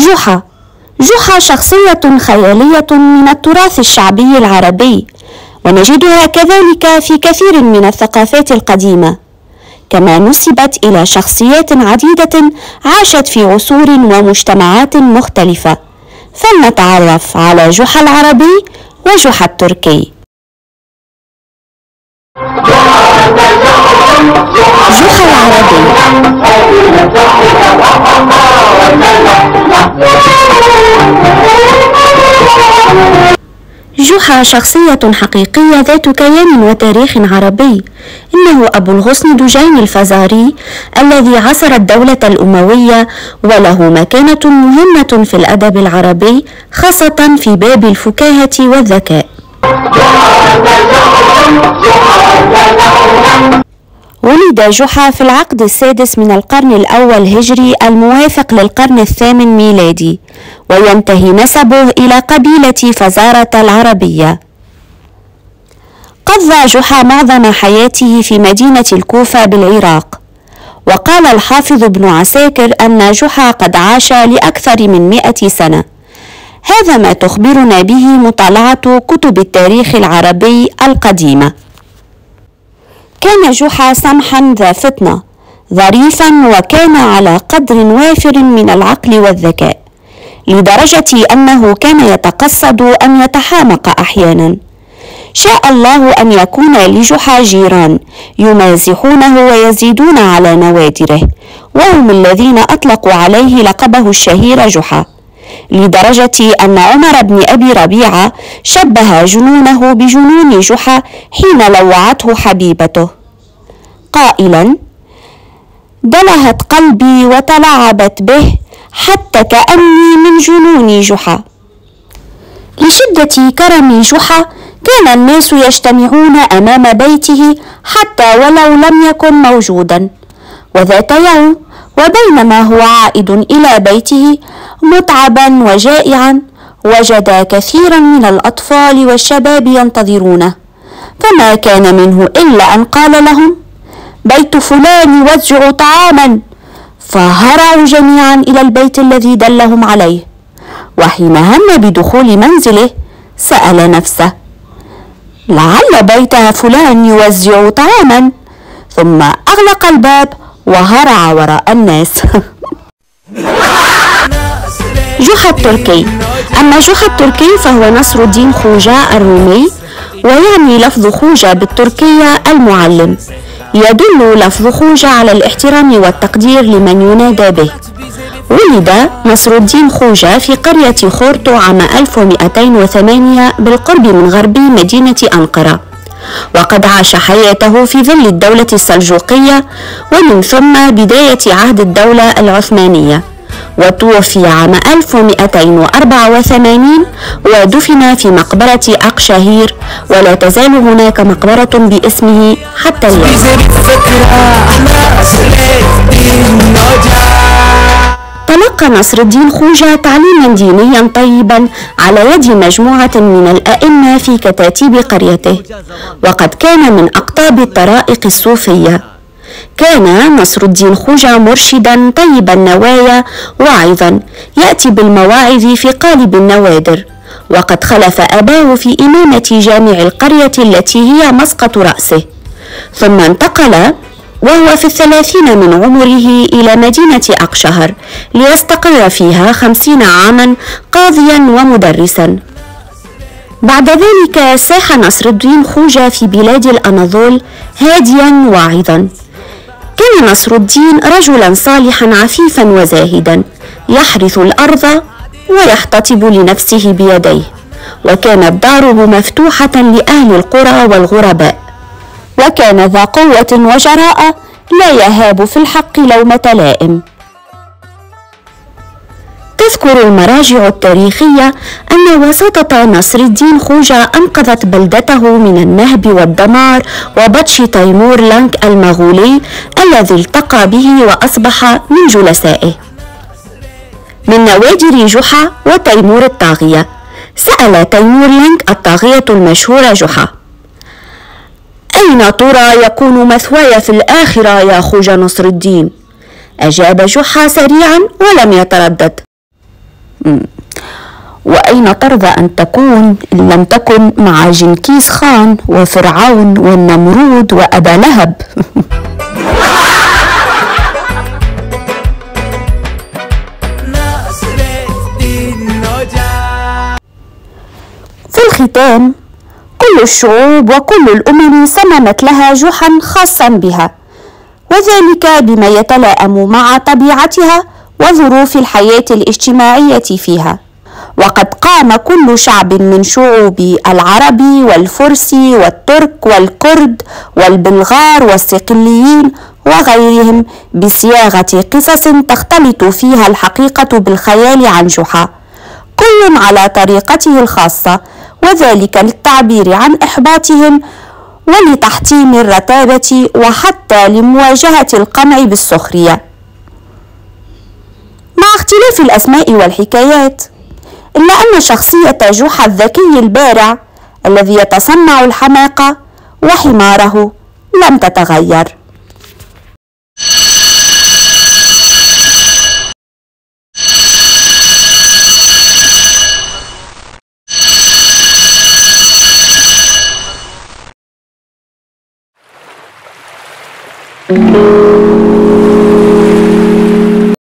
جحا. جحا شخصية خيالية من التراث الشعبي العربي، ونجدها كذلك في كثير من الثقافات القديمة، كما نسبت إلى شخصيات عديدة عاشت في عصور ومجتمعات مختلفة. فلنتعرف على جحا العربي وجحا التركي. جحا العربي. جحا شخصية حقيقية ذات كيان وتاريخ عربي. إنه أبو الغصن دجين الفزاري الذي عصر الدولة الأموية، وله مكانة مهمة في الأدب العربي، خاصة في باب الفكاهة والذكاء. ولد جحا في العقد السادس من القرن الأول هجري الموافق للقرن الثامن ميلادي، وينتهي نسبه إلى قبيلة فزارة العربية. قضى جحا معظم حياته في مدينة الكوفة بالعراق، وقال الحافظ ابن عساكر أن جحا قد عاش لأكثر من 100 سنة. هذا ما تخبرنا به مطالعة كتب التاريخ العربي القديمة. كان جحا سمحا ذا فطنة، ظريفا، وكان على قدر وافر من العقل والذكاء، لدرجة أنه كان يتقصد أن يتحامق أحيانا. شاء الله أن يكون لجحا جيران يمازحونه ويزيدون على نوادره، وهم الذين أطلقوا عليه لقبه الشهير جحا، لدرجة أن عمر بن أبي ربيعة شبه جنونه بجنون جحا حين لوعته حبيبته قائلا: دلهت قلبي وتلعبت به حتى كأني من جنون جحا. لشدة كرم جحا كان الناس يجتمعون أمام بيته حتى ولو لم يكن موجودا. وذات يوم وبينما هو عائد إلى بيته متعبا وجائعا، وجد كثيرا من الأطفال والشباب ينتظرونه، فما كان منه إلا أن قال لهم: بيت فلان يوزع طعاما. فهرعوا جميعا إلى البيت الذي دلهم عليه، وحين هم بدخول منزله سأل نفسه: لعل بيت فلان يوزع طعاما، ثم أغلق الباب وهرع وراء الناس. جحا التركي. أما جحا التركي فهو نصر الدين خوجة الرومي، ويعني لفظ خوجة بالتركية المعلم. يدل لفظ خوجة على الاحترام والتقدير لمن ينادى به. ولد نصر الدين خوجة في قرية خورتو عام 1208 بالقرب من غرب مدينة أنقرة، وقد عاش حياته في ظل الدولة السلجوقية ومن ثم بداية عهد الدولة العثمانية، وتوفي عام 1284 ودفن في مقبرة أقشهير، ولا تزال هناك مقبرة باسمه حتى اليوم. تلقى نصر الدين خوجة تعليما دينيا طيبا على يد مجموعة من الأئمة في كتاتيب قريته، وقد كان من أقطاب الطرائق الصوفية. كان نصر الدين خوجة مرشدا طيب النوايا واعظا، يأتي بالمواعظ في قالب النوادر، وقد خلف أباه في إمامة جامع القرية التي هي مسقط رأسه، ثم انتقل وهو في 30 من عمره إلى مدينة أقشهر ليستقر فيها 50 عاما قاضيا ومدرسا. بعد ذلك ساح نصر الدين خوجة في بلاد الأناضول هاديا واعظا. كان نصر الدين رجلا صالحا عفيفا وزاهدا، يحرث الأرض ويحتطب لنفسه بيديه، وكانت داره مفتوحة لأهل القرى والغرباء، وكان ذا قوة وجراءة لا يهاب في الحق لومة لائم. تذكر المراجع التاريخية أن وساطة نصر الدين خوجة أنقذت بلدته من النهب والدمار وبطش تيمور لانك المغولي الذي التقى به وأصبح من جلسائه. من نوادر جحا وتيمور الطاغية. سأل تيمور لانك الطاغية المشهورة جحا: أين ترى يكون مثواي في الآخرة يا خوجة نصر الدين؟ أجاب جحا سريعا ولم يتردد: وأين ترضى أن تكون إن لم تكن مع جنكيز خان وفرعون والنمرود وأبا لهب؟ في الختام، كل الشعوب وكل الأمم صممت لها جحا خاصا بها، وذلك بما يتلائم مع طبيعتها وظروف الحياة الاجتماعية فيها. وقد قام كل شعب من شعوب العرب والفرس والترك والكرد والبلغار والصقليين وغيرهم بصياغة قصص تختلط فيها الحقيقة بالخيال عن جحا، كل على طريقته الخاصة، وذلك للتعبير عن إحباطهم ولتحتيم الرتابة وحتى لمواجهة القمع بالسخرية. مع اختلاف الأسماء والحكايات، إلا أن شخصية جحا الذكي البارع الذي يتصنع الحماقة وحماره لم تتغير.